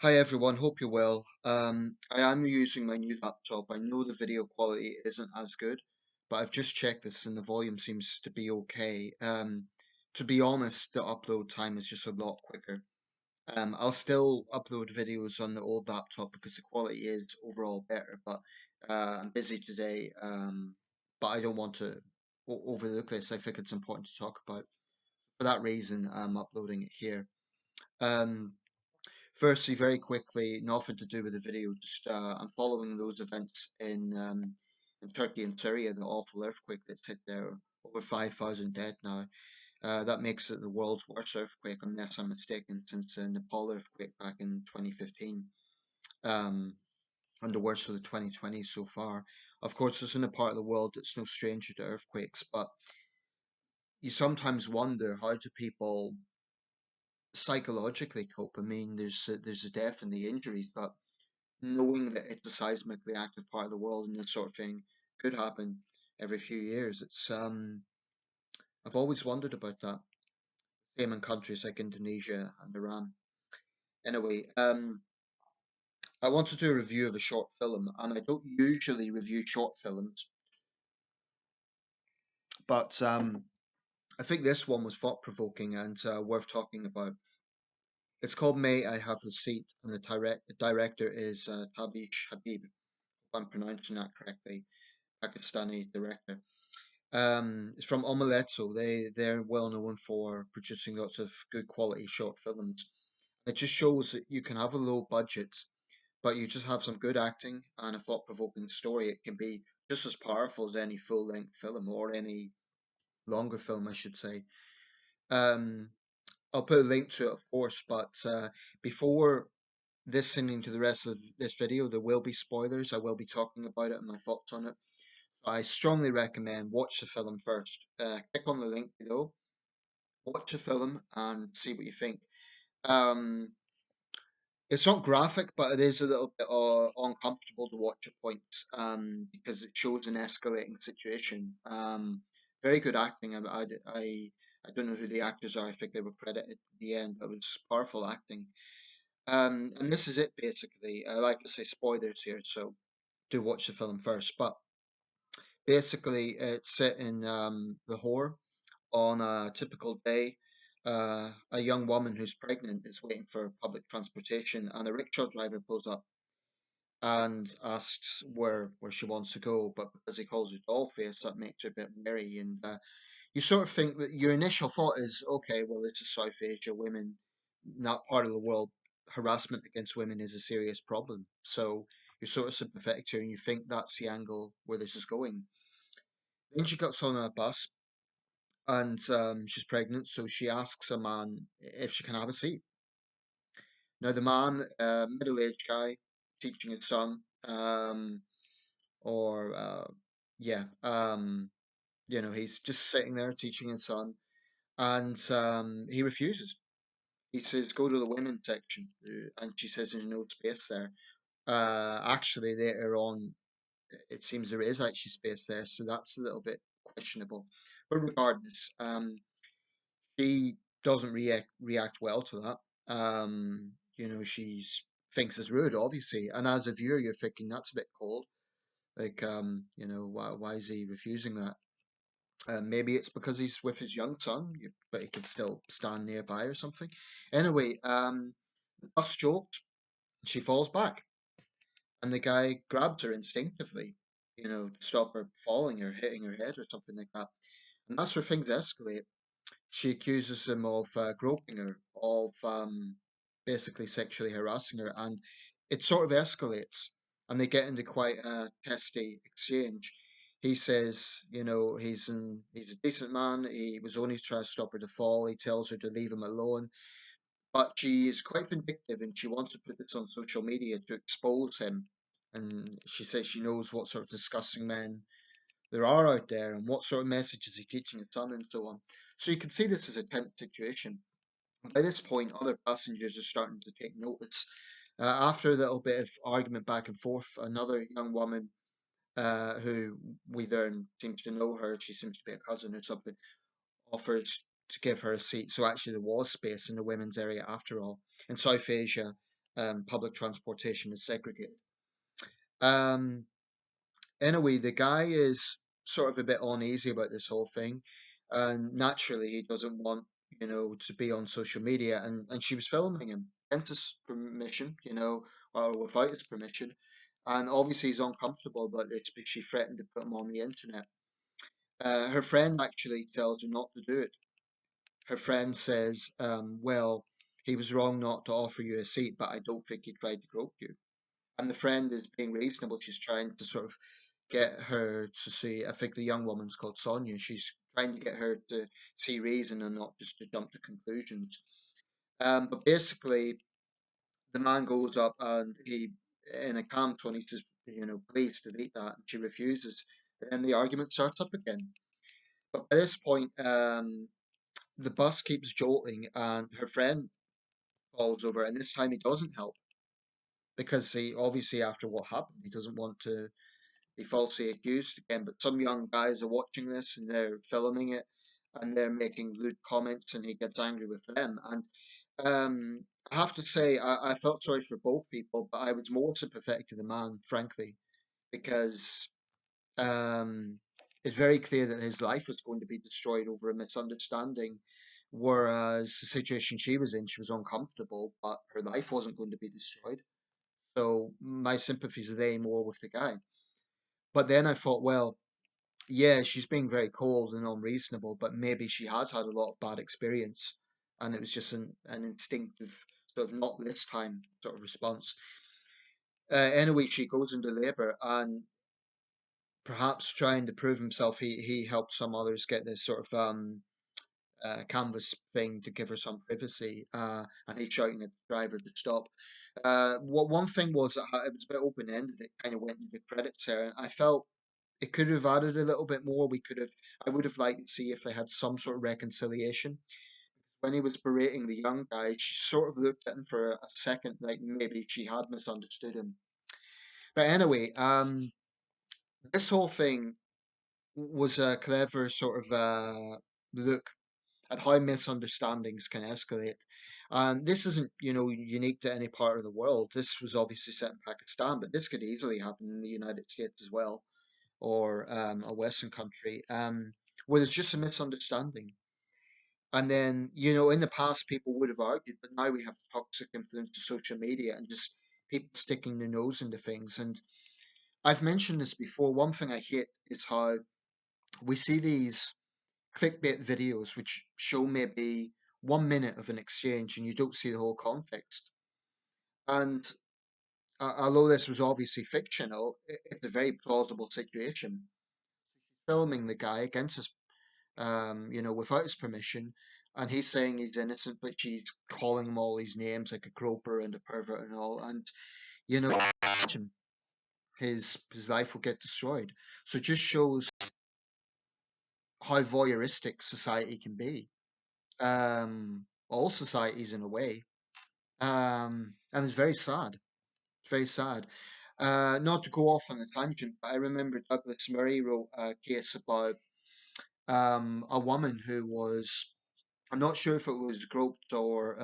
Hi everyone, hope you're well. I am using my new laptop. I know the video quality isn't as good, but I've just checked this and the volume seems to be okay. To be honest, the upload time is just a lot quicker. I'll still upload videos on the old laptop because the quality is overall better, but I'm busy today, but I don't want to overlook this. I think it's important to talk about. For that reason, I'm uploading it here. Um, Firstly, very quickly, nothing to do with the video. Just I'm following those events in Turkey and Syria, the awful earthquake that's hit there. Over 5,000 dead now. That makes it the world's worst earthquake, unless I'm mistaken, since the Nepal earthquake back in 2015. Um, and the worst of the 2020 so far. Of course, it's in a part of the world that's no stranger to earthquakes, but you sometimes wonder, how do people psychologically cope? I mean, there's the death and the injuries, but knowing that it's a seismically active part of the world and this sort of thing could happen every few years. I've always wondered about that. Same in countries like Indonesia and Iran. Anyway, I want to do a review of a short film, and I don't usually review short films, but I think this one was thought provoking and worth talking about. It's called May I Have the Seat, and the director is Tabish Habib, if I'm pronouncing that correctly, Pakistani director. It's from Omaletto. They're well known for producing lots of good quality short films. It just shows that you can have a low budget, but you just have some good acting and a thought-provoking story. It can be just as powerful as any full-length film or any longer film, I should say. Um, I'll put a link to it, of course, but before listening to the rest of this video, there will be spoilers. I will be talking about it and my thoughts on it. I strongly recommend watch the film first. Click on the link below, watch the film, and see what you think. Um, it's not graphic, but it is a little bit uncomfortable to watch at points because it shows an escalating situation. Very good acting. I don't know who the actors are. I think they were credited at the end, but it was powerful acting. And this is it basically. I like to say spoilers here, so do watch the film first. But basically, it's set in Lahore on a typical day. A young woman who's pregnant is waiting for public transportation, and a rickshaw driver pulls up and asks where she wants to go. But because he calls her dollface, that makes her a bit merry. And you sort of think that your initial thought is, okay, well, this is South Asia, women, in that part of the world, harassment against women is a serious problem. So you're sort of sympathetic to her, and you think that's the angle where this is going. Then she gets on a bus and she's pregnant, so she asks a man if she can have a seat. Now, the man, middle-aged guy, teaching his son, or yeah, he's just sitting there teaching his son, and he refuses. He says, "Go to the women's section," and she says, "There's no space there." Actually, later on, it seems there is actually space there, so that's a little bit questionable. But regardless, she doesn't react well to that. She's thinks it's rude, obviously, and as a viewer, you're thinking that's a bit cold. Like, why is he refusing that? Maybe it's because he's with his young son, but he could still stand nearby or something. Anyway, the bus jolts, she falls back, and the guy grabs her instinctively, to stop her falling or hitting her head or something like that. And that's where things escalate. She accuses him of groping her, of basically sexually harassing her, and it sort of escalates, and they get into quite a testy exchange. He says, he's a decent man. He was only trying to stop her to fall. He tells her to leave him alone, but she is quite vindictive, and she wants to put this on social media to expose him. And she says she knows what sort of disgusting men there are out there and what sort of messages he teaching his son and so on. So you can see this as a tense situation. By this point, other passengers are starting to take notice. After a little bit of argument back and forth, another young woman who we then seems to know her, she seems to be a cousin or something, offers to give her a seat. So actually, there was space in the women's area after all. In South Asia, public transportation is segregated. Um, Anyway, the guy is sort of a bit uneasy about this whole thing, and naturally he doesn't want, to be on social media. And she was filming him against his permission, or without his permission, and obviously he's uncomfortable about this because she threatened to put him on the internet. Her friend actually tells her not to do it. Her friend says, "Well, he was wrong not to offer you a seat, but I don't think he tried to grope you." And the friend is being reasonable. She's trying to sort of get her to see. I think the young woman's called Sonia. She's trying to get her to see reason and not just to jump to conclusions. But basically, the man goes up and he, in a calm tone, he says, "Please delete that." And she refuses. And the argument starts up again. But by this point, the bus keeps jolting, and her friend falls over. And this time, he doesn't help because he obviously, after what happened, he doesn't want to be falsely accused again. But some young guys are watching this and they're filming it and they're making lewd comments, and he gets angry with them. And I have to say, I felt sorry for both people, but I was more sympathetic to the man, frankly, because um, it's very clear that his life was going to be destroyed over a misunderstanding. Whereas the situation she was in, she was uncomfortable, but her life wasn't going to be destroyed. So my sympathies are there more with the guy. But then I thought, well, yeah, she's being very cold and unreasonable, but maybe she has had a lot of bad experience, and it was just an instinctive sort of not this time sort of response. Anyway, she goes into labour, and perhaps trying to prove himself, he helped some others get this sort of canvas thing to give her some privacy, and he's shouting at the driver to stop. What one thing was that it was a bit open ended. It kind of went into the credits there, and I felt it could have added a little bit more. I would have liked to see if they had some sort of reconciliation. When he was berating the young guy, she sort of looked at him for a second, like maybe she had misunderstood him. But anyway, this whole thing was a clever sort of look at how misunderstandings can escalate. And this isn't, unique to any part of the world. This was obviously set in Pakistan, but this could easily happen in the United States as well, or a Western country, where there's just a misunderstanding. And then, in the past, people would have argued, but now we have the toxic influence of social media and just people sticking their nose into things. And I've mentioned this before. One thing I hate is how we see these clickbait videos which show maybe 1 minute of an exchange and you don't see the whole context. And although this was obviously fictional, it's a very plausible situation. Filming the guy against his without his permission. And he's saying he's innocent, but she's calling him all these names like a groper and a pervert and all. And you know, imagine his life will get destroyed. So it just shows how voyeuristic society can be. All societies in a way. And it's very sad. It's very sad. Not to go off on a tangent, but I remember Douglas Murray wrote a case about a woman who was, I'm not sure if it was groped or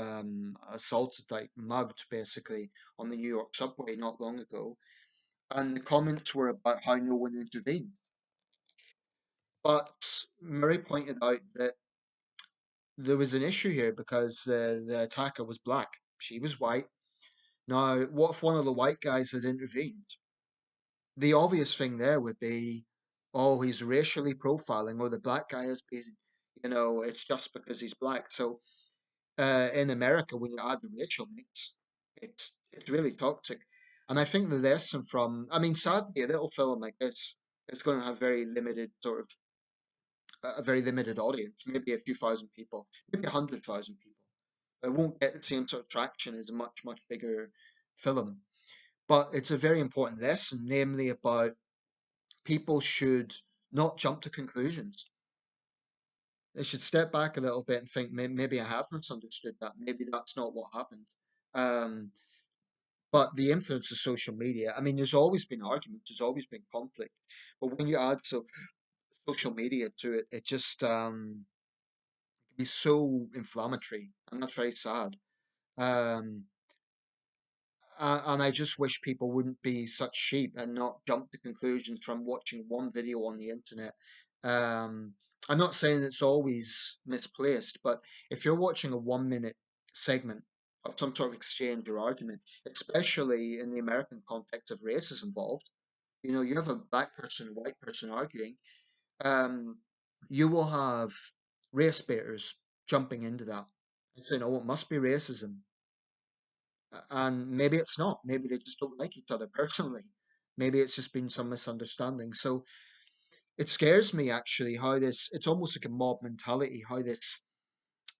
assaulted, like mugged, basically, on the New York subway not long ago. And the comments were about how no one intervened. But Murray pointed out that there was an issue here because the attacker was black. She was white. Now, what if one of the white guys had intervened? The obvious thing there would be, oh, he's racially profiling, or the black guy is being, it's just because he's black. So in America, when you add the racial mix, it's really toxic. And I think the lesson from, I mean, sadly, a little film like this is going to have very limited sort of a very limited audience, maybe a few thousand people, maybe 100,000 people. It won't get the same sort of traction as a much bigger film. But it's a very important lesson, namely about people should not jump to conclusions. They should step back a little bit and think, maybe I have misunderstood that. Maybe that's not what happened. Um, but the influence of social media, I mean, there's always been arguments, there's always been conflict. But when you add social media to it, it just can be so inflammatory. And that's very sad. Um, And I just wish people wouldn't be such sheep and not jump to conclusions from watching one video on the internet. Um, I'm not saying it's always misplaced, but if you're watching a 1 minute segment of some sort of exchange or argument, especially in the American context of race is involved, you have a black person, white person arguing, um, you will have race baiters jumping into that and saying, oh, it must be racism. And maybe it's not. Maybe they just don't like each other personally. Maybe it's just been some misunderstanding. So it scares me actually how this, it's almost like a mob mentality, how it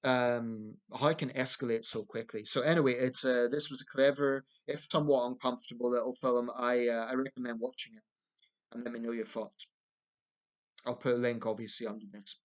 can escalate so quickly. So anyway, this was a clever, if somewhat uncomfortable little film. I recommend watching it and let me know your thoughts. I'll put a link obviously under this.